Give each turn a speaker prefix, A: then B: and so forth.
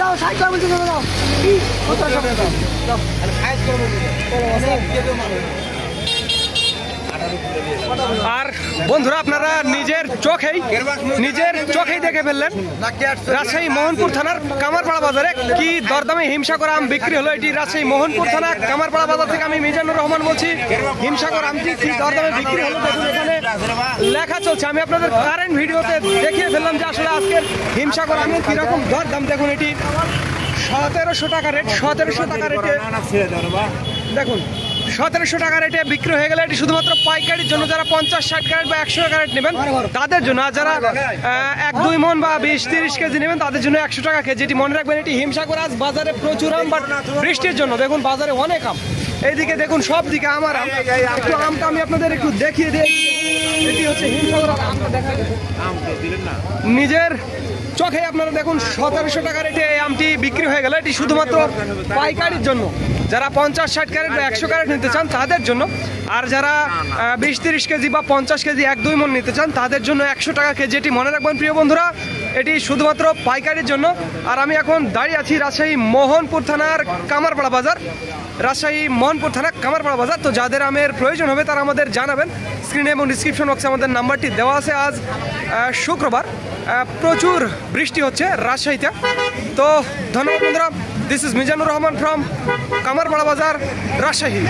A: দাও 60 টাকা বলছি দাও 50 টাকা দাও
B: আর বন্ধুরা আপনারা নিজের চোখেই দেখে ফেললেন রাজশাহী মোহনপুর থানার কামারপাড়া বাজারে কি দরদামে হিমসাগর আম বিক্রি হলো। এটি রাজশাহী মোহনপুর থানা কামারপাড়া বাজার থেকে আমি মিজানুর রহমান বলছি। হিমসাগর আমটি কি দরদামে বিক্রি হলো দেখুন এখানে লেখা চলছে। আমি আপনাদের কারেন্ট ভিডিওতে দেখিয়ে ফেললাম যে আসলে আজকের হিমসাগর আমের কিরকম দরদাম। দেখুন এটি 1700 টাকা রেট, 1700 টাকা রেটে দেখুন 1700 টাকা রেটে বিক্রি হয়ে গেলে এটি শুধুমাত্র পাইকারির জন্য, যারা 50-60 ক্যারেট বা 100 ক্যারেট নেবেন তাদের জন্য। আর যারা 1-2 মণ বা 20-30 কেজি নেবেন তাদের জন্য 100 টাকা কেজি। এটি মনে রাখবেন এটি হিমসাগর আজ বাজারে প্রচুর আম, বাট বৃষ্টির জন্য দেখুন বাজারে অনেক আম। এইদিকে দেখুন সব দিকে আমার আম। একটু আমটা আমি আপনাদের একটু দেখিয়ে দিই। এটি হচ্ছে হিমসাগর আমটা দেখা নিজের চোখে আপনারা দেখুন 1700 টাকা রেটে এই আমটি বিক্রি হয়ে গেল। এটি শুধুমাত্র পাইকারির জন্য, যারা 50-60 ক্যারেট বা 100 ক্যারেট নিতে চান তাদের জন্য। আর যারা 20-30 কেজি বা 50 কেজি 1-2 মণ নিতে চান তাদের জন্য 100 টাকা কেজি। এটি মনে রাখবেন প্রিয় বন্ধুরা, এটি শুধুমাত্র পাইকারির জন্য। আর আমি এখন দাঁড়িয়ে আছি রাজশাহী মোহনপুর থানার কামারপাড়া বাজার, রাজশাহী মোহনপুর থানা কামারপাড়া বাজার। তো যাদের আমের প্রয়োজন হবে তারা আমাদের জানাবেন। স্ক্রিনে এবং ডিসক্রিপশন বক্সে আমাদের নাম্বারটি দেওয়া আছে। আজ শুক্রবার, প্রচুর বৃষ্টি হচ্ছে রাজশাহীতে। তো ধন্যবাদ বন্ধুরা, this is Mizanur Rahman from Kamarpara বাজার, রাজশাহী।